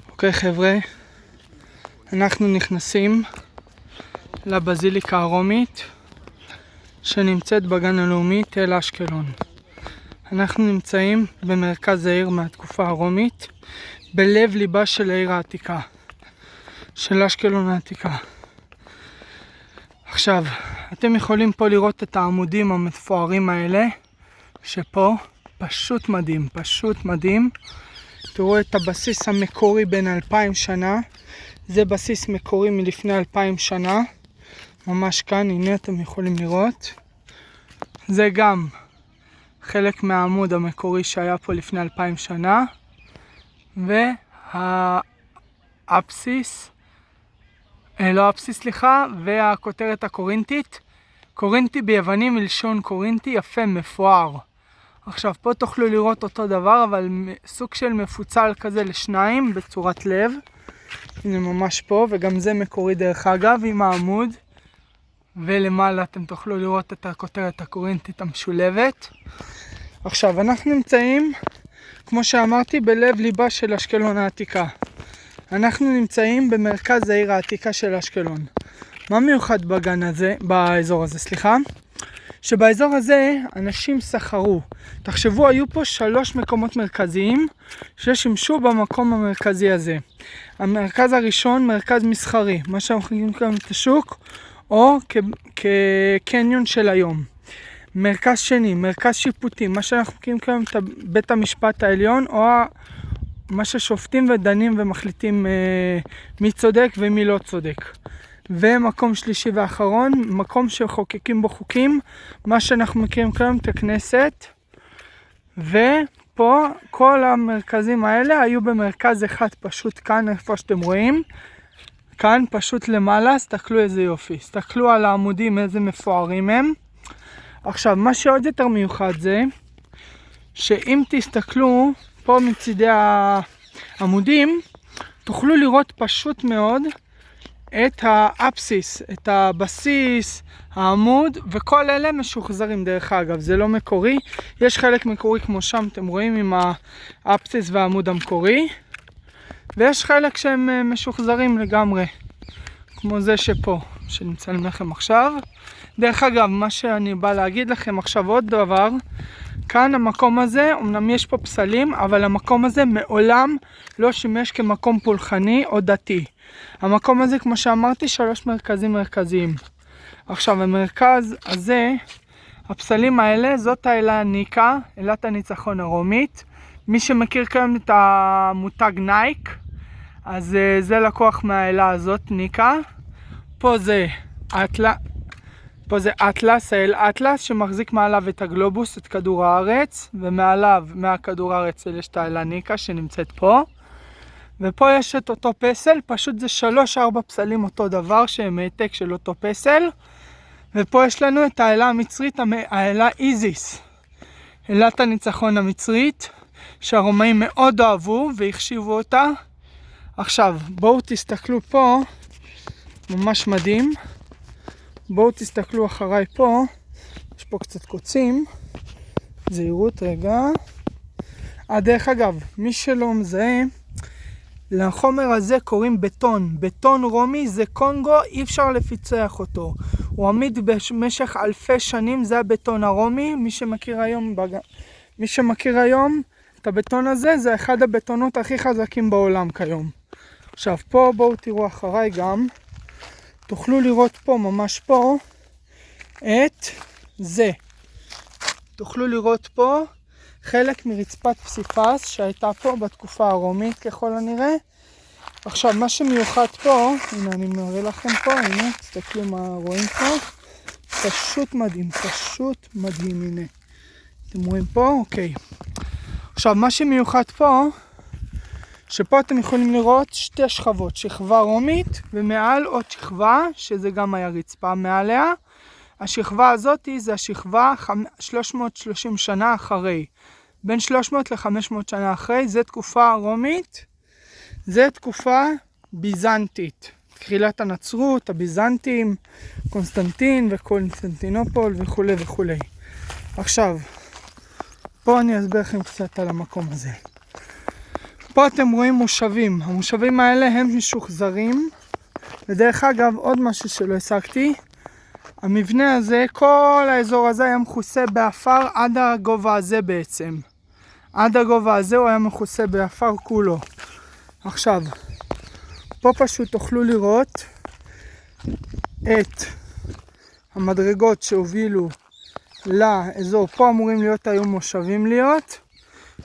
אוקיי חבר'ה, אנחנו נכנסים לבזיליקה הרומית שנמצאת בגן הלאומי תל אשקלון. אנחנו נמצאים במרכז העיר מהתקופה הרומית, בלב ליבה של העיר העתיקה, של אשקלון העתיקה. עכשיו, אתם יכולים פה לראות את העמודים המפוארים האלה, שפה פשוט מדהים, פשוט מדהים. תראו את הבסיס המקורי בין 2000 שנה, זה בסיס מקורי מלפני 2000 שנה, ממש כאן, הנה אתם יכולים לראות. זה גם חלק מהעמוד המקורי שהיה פה לפני 2000 שנה, והכותרת הקורינטית, קורינטי ביווני מלשון קורינטי, יפה, מפואר. עכשיו פה תוכלו לראות אותו דבר, אבל סוג של מפוצל כזה לשניים בצורת לב. הנה ממש פה, וגם זה מקורי דרך אגב עם העמוד. ולמעלה אתם תוכלו לראות את הכותרת הקורינטית המשולבת. עכשיו אנחנו נמצאים, כמו שאמרתי, בלב ליבה של אשקלון העתיקה. אנחנו נמצאים במרכז העיר העתיקה של אשקלון. מה מיוחד באזור הזה, שבאזור הזה אנשים סחרו. תחשבו, היו פה 3 מקומות מרכזיים ששימשו במקום המרכזי הזה. המרכז הראשון, מרכז מסחרי, מה שאנחנו מכירים כאן את השוק, או כקניון של היום. מרכז שני, מרכז שיפוטי, מה שאנחנו מכירים כאן את בית המשפט העליון, או מה ששופטים ודנים ומחליטים מי צודק ומי לא צודק. ומקום שלישי ואחרון, מקום שחוקקים בו חוקים, מה שאנחנו מכירים כאן את הכנסת. ופה כל המרכזים האלה היו במרכז אחד פשוט כאן, איפה שאתם רואים. כאן פשוט למעלה, תסתכלו איזה יופי. תסתכלו על העמודים איזה מפוארים הם. עכשיו, מה שעוד יותר מיוחד זה, שאם תסתכלו פה מצידי העמודים, תוכלו לראות פשוט מאוד את האפסיס, את הבסיס, העמוד, וכל אלה משוחזרים דרך אגב, זה לא מקורי. יש חלק מקורי כמו שם, אתם רואים עם האפסיס והעמוד המקורי, ויש חלק שהם משוחזרים לגמרי, כמו זה שפה, שנמצא לכם עכשיו. דרך אגב, מה שאני בא להגיד לכם עכשיו עוד דבר, כאן המקום הזה, אמנם יש פה פסלים, אבל המקום הזה מעולם לא שימש כמקום פולחני או דתי. המקום הזה, כמו שאמרתי, 3 מרכזים מרכזיים. עכשיו, המרכז הזה, הפסלים האלה, זאת האלה ניקה, אלת הניצחון הרומית. מי שמכיר כאן את המותג נייק, אז זה לקוח מהאלה הזאת, ניקה. פה זה אטלס, האל אטלס, שמחזיק מעליו את הגלובוס, את כדור הארץ, ומעליו, מהכדור הארץ, יש את האלה ניקה שנמצאת פה. ופה יש את אותו פסל, פשוט זה 3-4 פסלים אותו דבר, שהם העתק של אותו פסל. ופה יש לנו את האלה המצרית, האלה איזיס, אלת הניצחון המצרית, שהרומאים מאוד אהבו והחשיבו אותה. עכשיו, בואו תסתכלו פה, ממש מדהים. בואו תסתכלו אחריי פה, יש פה קצת קוצים, זהירות רגע. דרך אגב, מי שלא מזהה, לחומר הזה קוראים בטון. בטון רומי זה קונגו, אי אפשר לפצח אותו. הוא עמיד במשך אלפי שנים, זה הבטון הרומי. מי שמכיר היום את הבטון הזה, זה אחד הבטונות הכי חזקים בעולם כיום. עכשיו פה בואו תראו אחריי גם, תוכלו לראות פה, ממש פה, את זה. תוכלו לראות פה חלק מרצפת פסיפס שהייתה פה בתקופה הרומית ככל הנראה. עכשיו מה שמיוחד פה, הנה אני מראה לכם פה, הנה תסתכלו מה רואים פה, פשוט מדהים, פשוט מדהים, הנה אתם רואים פה, אוקיי. עכשיו מה שמיוחד פה, שפה אתם יכולים lirot 2 שכבות, שכבה רומית ומעל עוד שכבה, שזה גם היה רצפה מעליה. השכבה הזאת זה השכבה 330 שנה אחרי, בין 300 ל-500 שנה אחרי, זה תקופה רומית, זה תקופה ביזנטית, תחילת הנצרות, הביזנטים, קונסטנטין וקונסטנטינופול וכו' וכו'. עכשיו, פה אני אסביר לכם קצת על המקום הזה. פה אתם רואים מושבים. המושבים האלה הם משוחזרים. ודרך אגב, עוד משהו שלא השגתי. המבנה הזה, כל האזור הזה היה מכוסה באפר עד הגובה הזה בעצם. עד הגובה הזה הוא היה מכוסה באפר כולו. עכשיו, פה פשוט תוכלו לראות את המדרגות שהובילו לאזור. פה אמורים להיות היום מושבים להיות.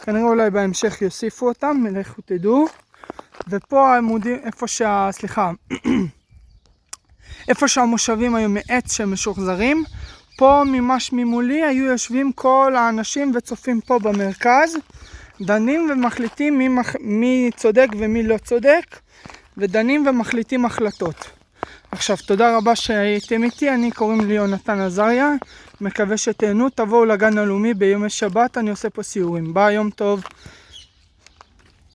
כנראה אולי בהמשך יוסיפו אותם, לכו תדעו. ופה העמודים, איפה שהמושבים היו מעץ שמשוחזרים, פה ממש ממולי היו יושבים כל האנשים וצופים פה במרכז, דנים ומחליטים מי צודק ומי לא צודק, ודנים ומחליטים החלטות. עכשיו, תודה רבה שהייתם איתי, קוראים לי יונתן עזריה, מקווה שתהנו, תבואו לגן הלאומי ביום שבת, אני עושה פה סיורים. ביי, יום טוב.